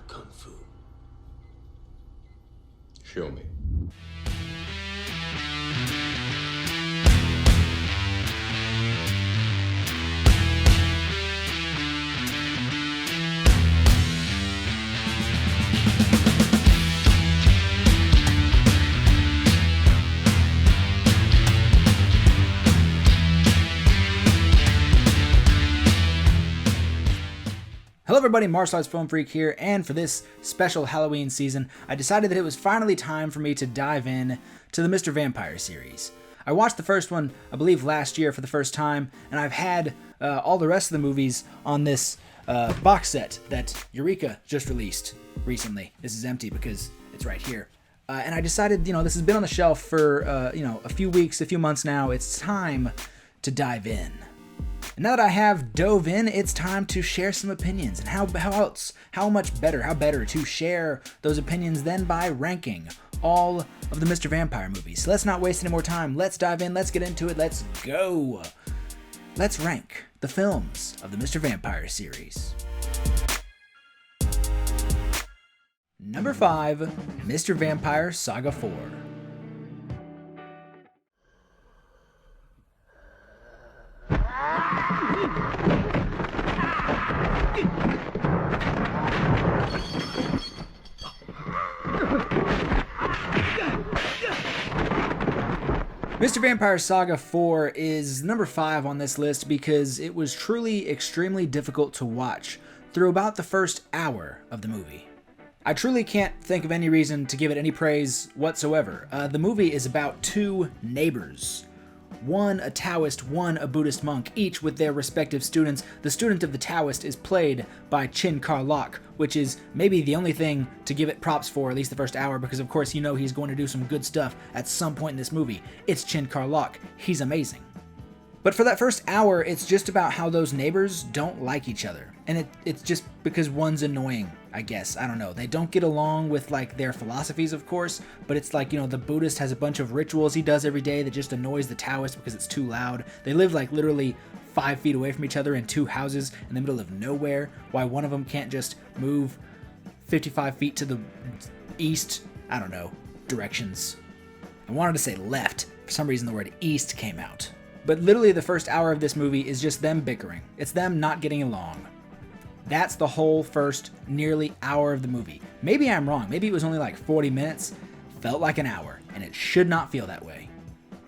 kung fu? Show me. Hello everybody, Martial Arts Film Freak here, and for this special Halloween season, I decided that it was finally time for me to dive in to the Mr. Vampire series. I watched the first one, I believe, last year for the first time, and I've had all the rest of the movies on this box set that Eureka just released recently. This is empty because it's right here. And I decided, this has been on the shelf for, a few weeks, a few months now. It's time to dive in. And now that I have dove in, it's time to share some opinions. And how better to share those opinions than by ranking all of the Mr. Vampire movies. So let's not waste any more time. Let's dive in. Let's get into it. Let's go. Let's rank the films of the Mr. Vampire series. Number 5, Mr. Vampire Saga 4. Mr. Vampire Saga 4 is number 5 on this list because it was truly extremely difficult to watch through about the first hour of the movie. I truly can't think of any reason to give it any praise whatsoever. The movie is about two neighbors. One a Taoist, one a Buddhist monk, each with their respective students. The student of the Taoist is played by Chin Kar-lok, which is maybe the only thing to give it props for, at least the first hour, because of course he's going to do some good stuff at some point in this movie. It's Chin Kar-lok. He's amazing. But for that first hour, it's just about how those neighbors don't like each other. And it's just because one's annoying, I guess. I don't know. They don't get along with, their philosophies, of course. But it's the Buddhist has a bunch of rituals he does every day that just annoys the Taoist because it's too loud. They live, literally 5 feet away from each other in 2 houses in the middle of nowhere. Why one of them can't just move 55 feet to the east, I don't know, directions. I wanted to say left. For some reason, the word east came out. But literally the first hour of this movie is just them bickering. It's them not getting along. That's the whole first nearly hour of the movie. Maybe I'm wrong. Maybe it was only 40 minutes. Felt like an hour, and it should not feel that way.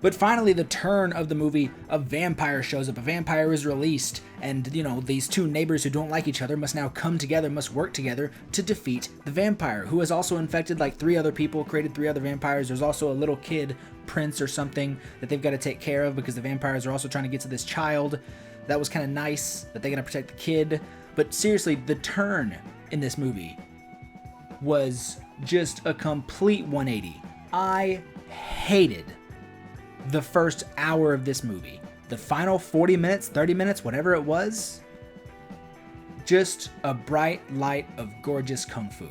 But finally, the turn of the movie, a vampire shows up. A vampire is released, and, these two neighbors who don't like each other must now come together, must work together to defeat the vampire, who has also infected 3 other people, created 3 other vampires. There's also a little kid, prince or something, that they've got to take care of because the vampires are also trying to get to this child. That was kind of nice, that they got to protect the kid. But seriously, the turn in this movie was just a complete 180. I hated the first hour of this movie. The final 40 minutes, 30 minutes, whatever it was, just a bright light of gorgeous kung fu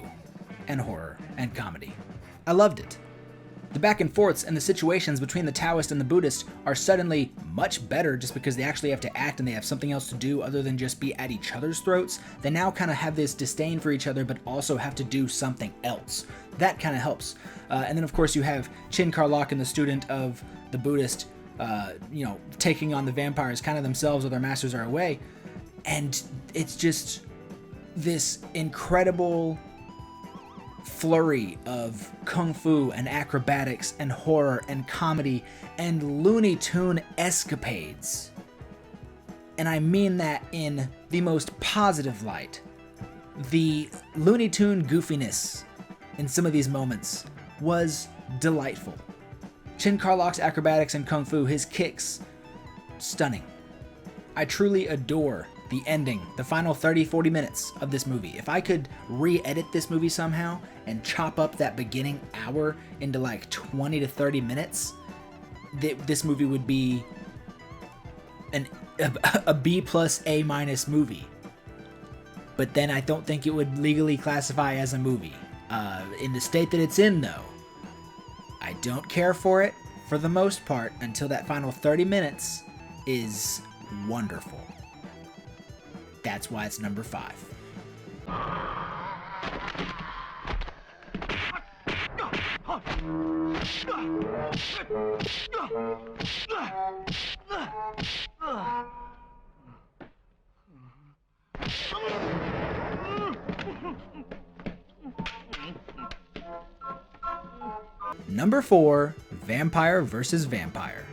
and horror and comedy. I loved it. The back and forths and the situations between the Taoist and the Buddhist are suddenly much better just because they actually have to act and they have something else to do other than just be at each other's throats. They now kind of have this disdain for each other but also have to do something else. That kind of helps. And then of course you have Chin Kar-lok and the student of the Buddhist, taking on the vampires kind of themselves while their masters are away. And it's just this incredible flurry of kung fu and acrobatics and horror and comedy and Looney Tune escapades. And I mean that in the most positive light. The Looney Tune goofiness in some of these moments was delightful. Chin Kar-lok's acrobatics and kung fu, his kicks, stunning. I truly adore the ending, the final 30-40 minutes of this movie. If I could re-edit this movie somehow and chop up that beginning hour into 20 to 30 minutes, this movie would be a B plus A minus movie. But then I don't think it would legally classify as a movie. In the state that it's in, though, I don't care for it for the most part until that final 30 minutes is wonderful. That's why it's number 5. Number 4, Vampire vs. Vampire.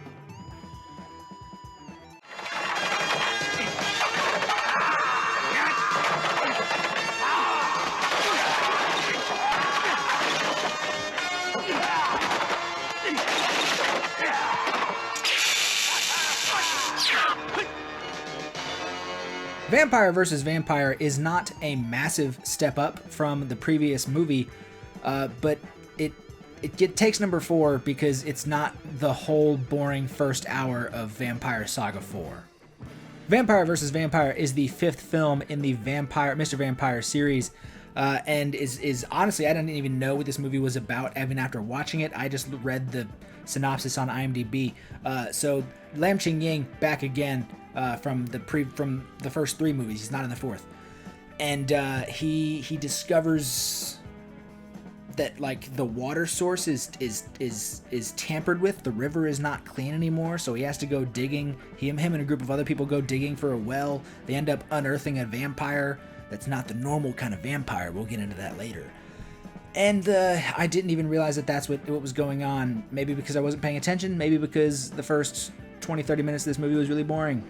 Vampire vs. Vampire is not a massive step up from the previous movie, but it takes number 4 because it's not the whole boring first hour of Vampire Saga 4. Vampire vs. Vampire is the 5th film in the Mr. Vampire series, and is honestly, I didn't even know what this movie was about even after watching it. I just read the synopsis on IMDb. So Lam Ching-ying back again from the first 3 movies. He's not in the 4th, and he discovers that like the water source is tampered with. The river is not clean anymore, so he has to go digging. Him and a group of other people go digging for a well. They end up unearthing a vampire that's not the normal kind of vampire. We'll get into that later. And I didn't even realize that that's what was going on. Maybe because I wasn't paying attention, maybe because the first 20-30 minutes of this movie was really boring.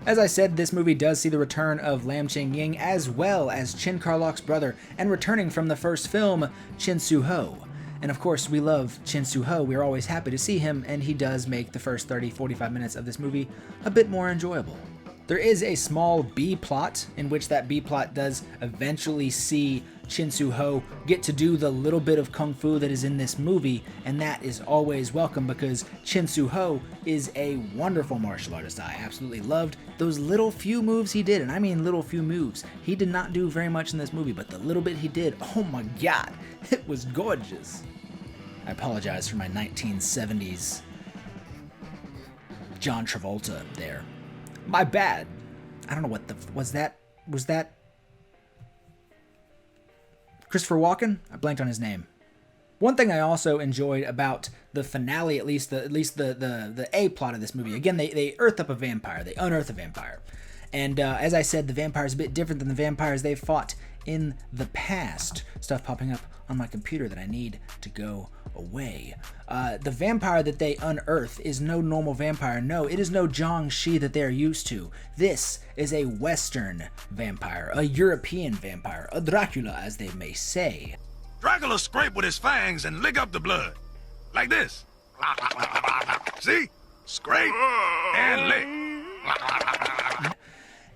As I said, this movie does see the return of Lam Ching-ying as well as Chin Carloc's brother, and returning from the first film, Chin Su-ho. And of course, we love Chin Su-ho. We're always happy to see him, and he does make the first 30-45 minutes of this movie a bit more enjoyable. There is a small B-plot, in which that B-plot does eventually see Chin Su-ho get to do the little bit of kung fu that is in this movie, and that is always welcome because Chin Su-ho is a wonderful martial artist. I absolutely loved those little few moves he did, and I mean little few moves. He did not do very much in this movie, but the little bit he did, oh my god, it was gorgeous. I apologize for my 1970s John Travolta there. My bad. I don't know what was that Christopher Walken? I blanked on his name. One thing I also enjoyed about the finale, at least the A plot of this movie. Again, they earth up a vampire. They unearth a vampire. And as I said, the vampire is a bit different than the vampires they've fought in the past. Stuff popping up on my computer that I need to go away. The vampire that they unearth is no normal vampire. No, it is no Jiangshi that they are used to. This is a Western vampire, a European vampire, a Dracula, as they may say. Dracula scrape with his fangs and lick up the blood. Like this. See? Scrape and lick.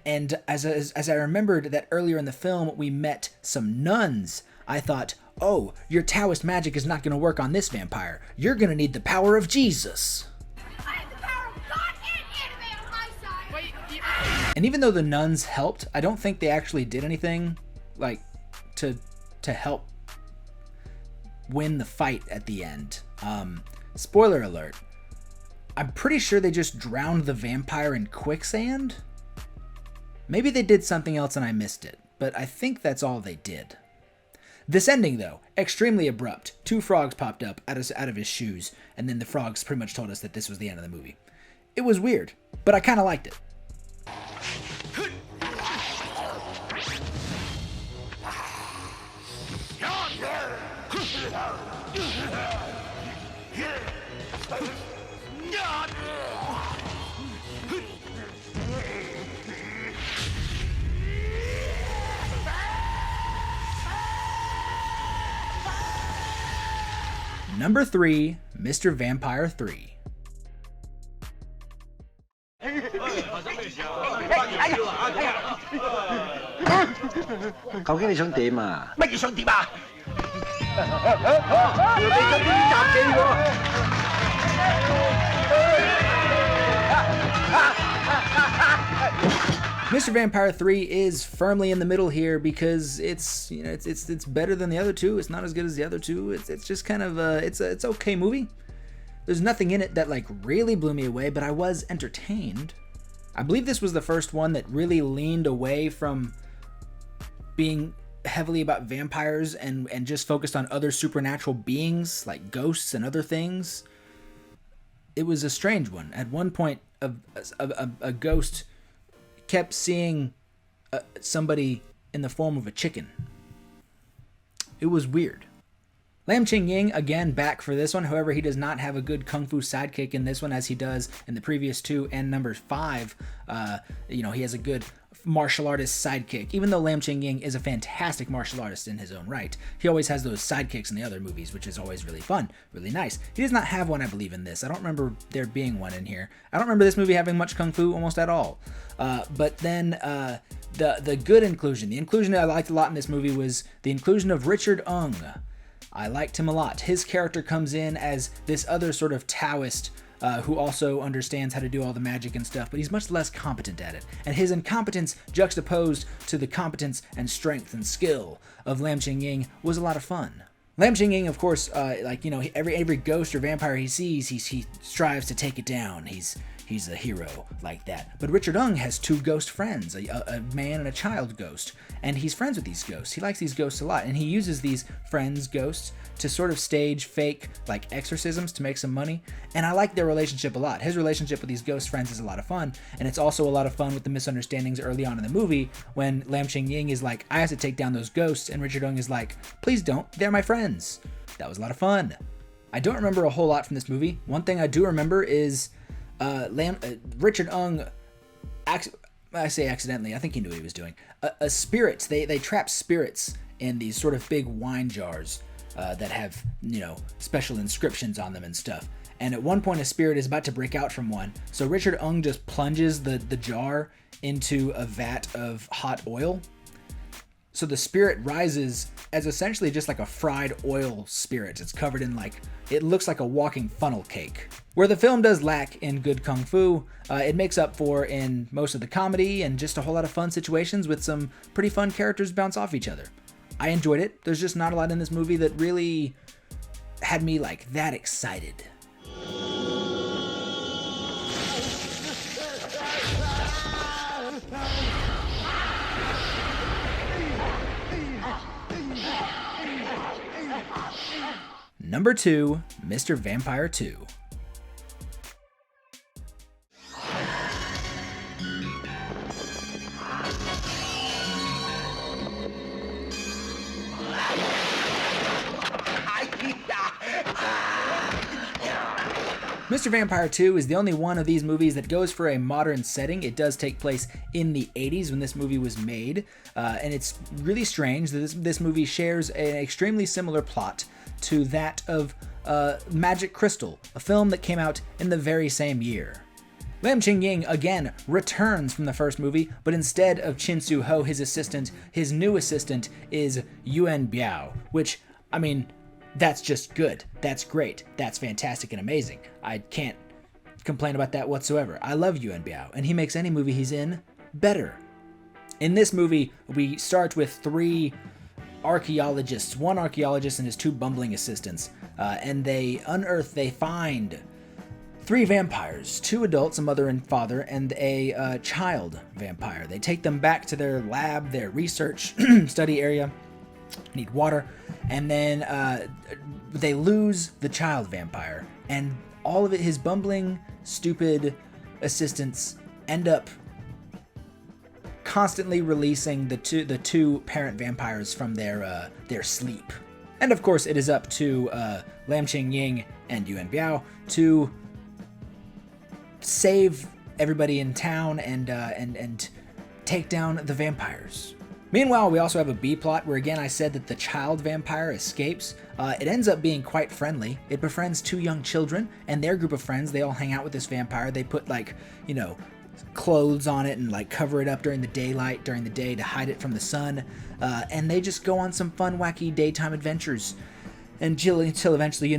And as I remembered that earlier in the film we met some nuns, I thought, oh, your Taoist magic is not going to work on this vampire. You're going to need the power of Jesus. I have the power of God and anime on my side. And even though the nuns helped, I don't think they actually did anything like to help win the fight at the end. Spoiler alert. I'm pretty sure they just drowned the vampire in quicksand. Maybe they did something else and I missed it, but I think that's all they did. This ending, though, extremely abrupt. 2 frogs popped up out of his shoes, and then the frogs pretty much told us that this was the end of the movie. It was weird, but I kind of liked it. Number 3, Mr. Vampire 3. Mr. Vampire 3 is firmly in the middle here because it's better than the other two. It's not as good as the other two. It's just kind of it's okay movie. There's nothing in it that like really blew me away, but I was entertained. I believe this was the first one that really leaned away from being heavily about vampires and just focused on other supernatural beings like ghosts and other things. It was a strange one. At one point, a ghost kept seeing somebody in the form of a chicken. It was weird. Lam Ching-ying, again, back for this one. However, he does not have a good kung fu sidekick in this one as he does in the previous two and number 5. He has a good martial artist sidekick. Even though Lam Ching-ying is a fantastic martial artist in his own right, he always has those sidekicks in the other movies, which is always really fun, really nice. He does not have one, I believe, in this. I don't remember there being one in here. I don't remember this movie having much kung fu almost at all. But then the good inclusion, the inclusion that I liked a lot in this movie was the inclusion of Richard Ung. I liked him a lot. His character comes in as this other sort of Taoist who also understands how to do all the magic and stuff, but he's much less competent at it. And his incompetence juxtaposed to the competence and strength and skill of Lam Ching-ying was a lot of fun. Lam Ching-ying, of course, every ghost or vampire he sees, he strives to take it down. He's a hero like that. But Richard Ung has 2 ghost friends, a man and a child ghost, and he's friends with these ghosts. He likes these ghosts a lot, and he uses these friends, ghosts, to sort of stage fake like exorcisms to make some money. And I like their relationship a lot. His relationship with these ghost friends is a lot of fun, and it's also a lot of fun with the misunderstandings early on in the movie when Lam Ching-ying is like, I have to take down those ghosts, and Richard Ung is like, please don't, they're my friends. That was a lot of fun. I don't remember a whole lot from this movie. One thing I do remember is Richard Ung, I say accidentally, I think he knew what he was doing. Spirits, they trap spirits in these sort of big wine jars that have, special inscriptions on them and stuff. And at one point, a spirit is about to break out from one. So Richard Ung just plunges the jar into a vat of hot oil. So the spirit rises as essentially just like a fried oil spirit. It's covered in it looks like a walking funnel cake. Where the film does lack in good kung fu, it makes up for in most of the comedy and just a whole lot of fun situations with some pretty fun characters bounce off each other. I enjoyed it. There's just not a lot in this movie that really had me that excited. Number 2, Mr. Vampire 2. Mr. Vampire 2 is the only one of these movies that goes for a modern setting. It does take place in the 80s when this movie was made, and it's really strange that this movie shares an extremely similar plot to that of Magic Crystal, a film that came out in the very same year. Lam Ching-ying again returns from the first movie, but instead of Chin Su-ho, his assistant, his new assistant is Yuan Biao, which, that's just good. That's great. That's fantastic and amazing. I can't complain about that whatsoever. I love Yuan Biao, and he makes any movie he's in better. In this movie, we start with 3 archaeologists, 1 archaeologist and his 2 bumbling assistants, and they find 3 vampires, 2 adults, a mother and father, and a child vampire. They take them back to their lab, their research study area, need water, and then they lose the child vampire, and all of it, his bumbling, stupid assistants end up constantly releasing the two parent vampires from their sleep. And of course, it is up to Lam Ching-ying and Yuan Biao to save everybody in town and take down the vampires. Meanwhile, we also have a B-plot where, again, I said that the child vampire escapes. It ends up being quite friendly. It befriends 2 young children and their group of friends. They all hang out with this vampire. They put, clothes on it and, cover it up during the daylight, during the day to hide it from the sun. And they just go on some fun, wacky daytime adventures until eventually,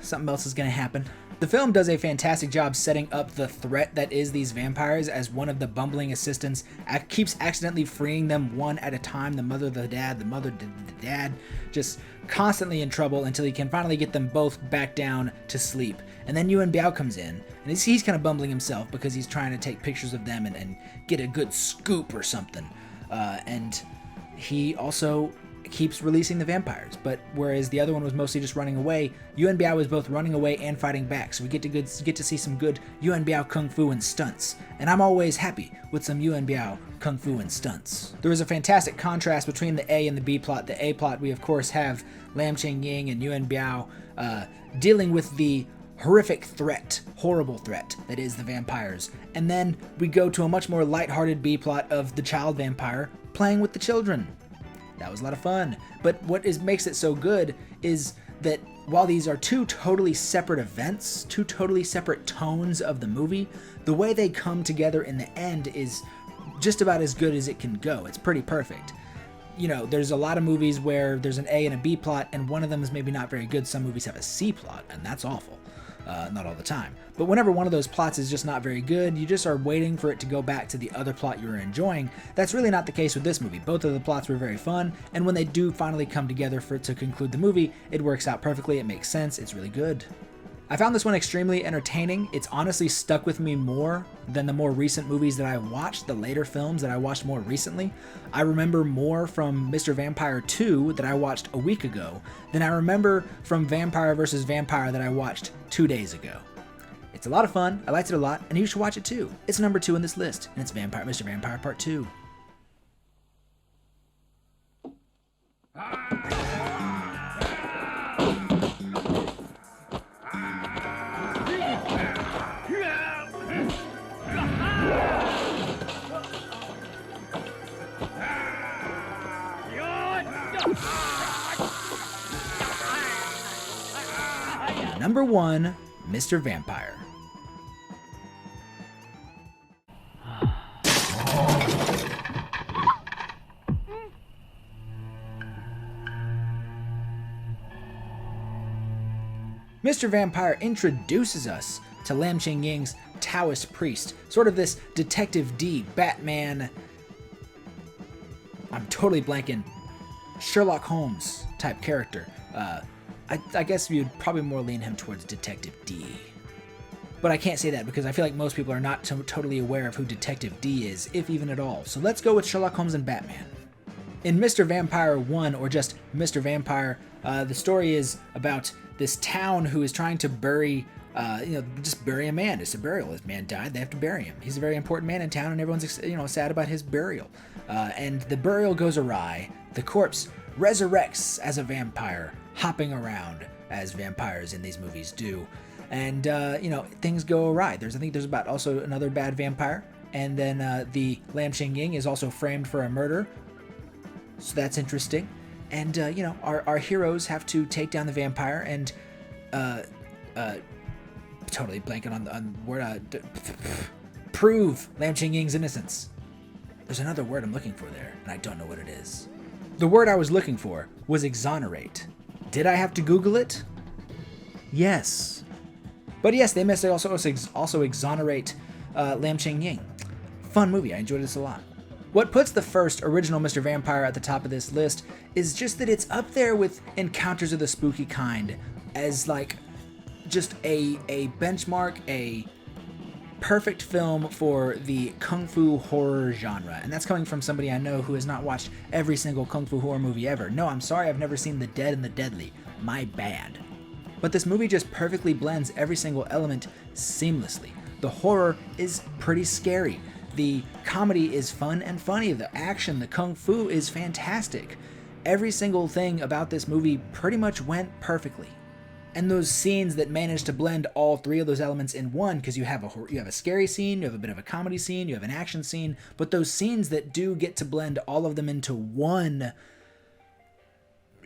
something else is going to happen. The film does a fantastic job setting up the threat that is these vampires, as one of the bumbling assistants keeps accidentally freeing them one at a time. The mother, the dad, just constantly in trouble until he can finally get them both back down to sleep. And then Yuan Biao comes in, and he's kind of bumbling himself because he's trying to take pictures of them and get a good scoop or something. And he also keeps releasing the vampires. But whereas the other one was mostly just running away, Yuan Biao is both running away and fighting back. So we get to see some good Yuan Biao kung fu and stunts. And I'm always happy with some Yuan Biao kung fu and stunts. There is a fantastic contrast between the A and the B plot. The A plot, we of course have Lam Ching-ying and Yuan Biao dealing with the horrific threat, horrible threat that is the vampires. And then we go to a much more lighthearted B plot of the child vampire playing with the children. That was a lot of fun. But what makes it so good is that while these are two totally separate events, two totally separate tones of the movie, the way they come together in the end is just about as good as it can go. It's pretty perfect. You know, there's a lot of movies where there's an A and a B plot, and one of them is maybe not very good. Some movies have a C plot, and that's awful. Not all the time. But whenever one of those plots is just not very good, you just are waiting for it to go back to the other plot you were enjoying. That's really not the case with this movie. Both of the plots were very fun, and when they do finally come together for it to conclude the movie, it works out perfectly, it makes sense, it's really good. I found this one extremely entertaining. It's honestly stuck with me more than the more recent movies that I watched, the later films that I watched more recently. I remember more from Mr. Vampire 2 that I watched a week ago than I remember from Vampire vs. Vampire that I watched 2 days ago. It's a lot of fun, I liked it a lot, and you should watch it too. It's number 2 in this list, and it's Mr. Vampire Part 2. Number 1, Mr. Vampire. Mr. Vampire introduces us to Lam Ching-ying's Taoist priest, sort of this Detective D, Batman, I'm totally blanking, Sherlock Holmes type character. I guess you'd probably more lean him towards Detective D. But I can't say that because I feel like most people are not totally aware of who Detective D is, if even at all. So let's go with Sherlock Holmes and Batman. In Mr. Vampire 1, or just Mr. Vampire, the story is about this town who is trying to bury, just bury a man. It's a burial. This man died, they have to bury him. He's a very important man in town, and everyone's, sad about his burial. And the burial goes awry. The corpse resurrects as a vampire, hopping around as vampires in these movies do. And, things go awry. I think there's about also another bad vampire. And then the Lam Ching-ying is also framed for a murder. So that's interesting. And, our heroes have to take down the vampire and, totally blanking on the word, prove Lam Ching-ying's innocence. There's another word I'm looking for there, and I don't know what it is. The word I was looking for was exonerate. Did I have to Google it? Yes. But yes, they must also exonerate Lam Ching-ying. Fun movie, I enjoyed this a lot. What puts the first original Mr. Vampire at the top of this list is just that it's up there with Encounters of the Spooky Kind as like just a benchmark, a perfect film for the kung fu horror genre. And that's coming from somebody I know who has not watched every single kung fu horror movie ever. No, I'm sorry, I've never seen The Dead and the Deadly. My bad. But this movie just perfectly blends every single element seamlessly. The horror is pretty scary. The comedy is fun and funny. The action, the kung fu is fantastic. Every single thing about this movie pretty much went perfectly. And those scenes that manage to blend all three of those elements in one, because you have a scary scene, you have a bit of a comedy scene, you have an action scene, but those scenes that do get to blend all of them into one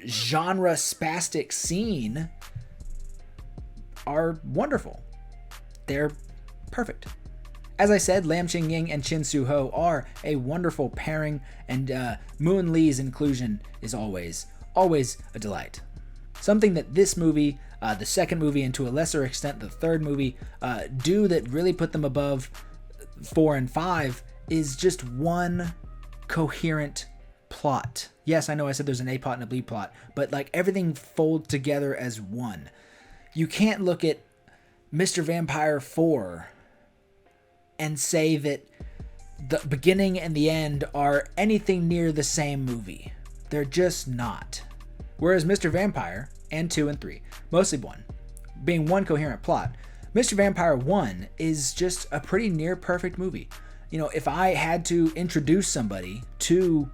genre spastic scene are wonderful. They're perfect. As I said, Lam Ching-ying and Chin Soo-ho are a wonderful pairing, and Moon Lee's inclusion is always a delight. Something that this movie, the second movie, and to a lesser extent the third movie, do that really put them above 4 and 5 is just one coherent plot. Yes, I know I said there's an A plot and a B plot, but like everything folds together as one. You can't look at Mr. Vampire 4 and say that the beginning and the end are anything near the same movie. They're just not. Whereas Mr. Vampire and 2 and 3, mostly 1, being one coherent plot, Mr. Vampire 1 is just a pretty near perfect movie. You know, if I had to introduce somebody to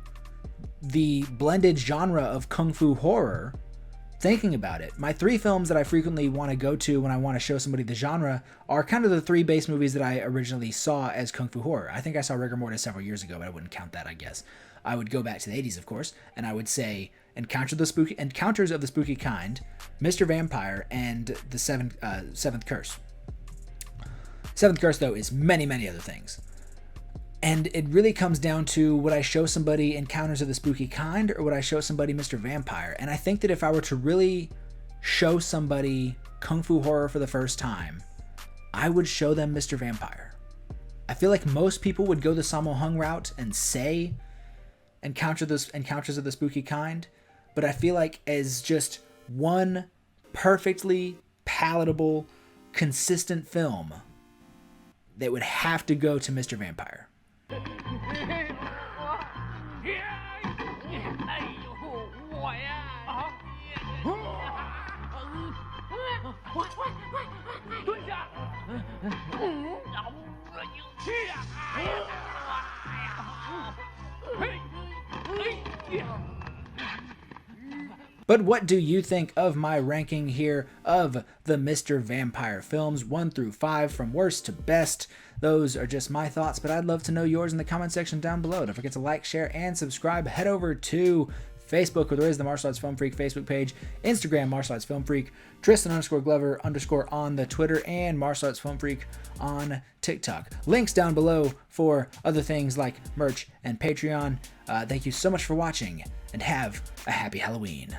the blended genre of kung fu horror, thinking about it, my 3 films that I frequently want to go to when I want to show somebody the genre are kind of the 3 base movies that I originally saw as kung fu horror. I think I saw Rigor Mortis several years ago, but I wouldn't count that, I guess. I would go back to the 80s, of course, and I would say Encounters of the Spooky Kind, Mr. Vampire, and the Seventh Curse. Seventh Curse, though, is many, many other things. And it really comes down to, would I show somebody Encounters of the Spooky Kind, or would I show somebody Mr. Vampire? And I think that if I were to really show somebody kung fu horror for the first time, I would show them Mr. Vampire. I feel like most people would go the Sammo Hung route and say Encounters of the Spooky Kind, but I feel like as just one perfectly palatable, consistent film, they would have to go to Mr. Vampire. But what do you think of my ranking here of the Mr. Vampire films, 1 through 5, from worst to best? Those are just my thoughts, but I'd love to know yours in the comment section down below. Don't forget to like, share, and subscribe. Head over to Facebook, where there is the Martial Arts Film Freak Facebook page, Instagram, Martial Arts Film Freak, Tristan_Glover_ on the Twitter, and Martial Arts Film Freak on TikTok. Links down below for other things like merch and Patreon. Thank you so much for watching, and have a happy Halloween.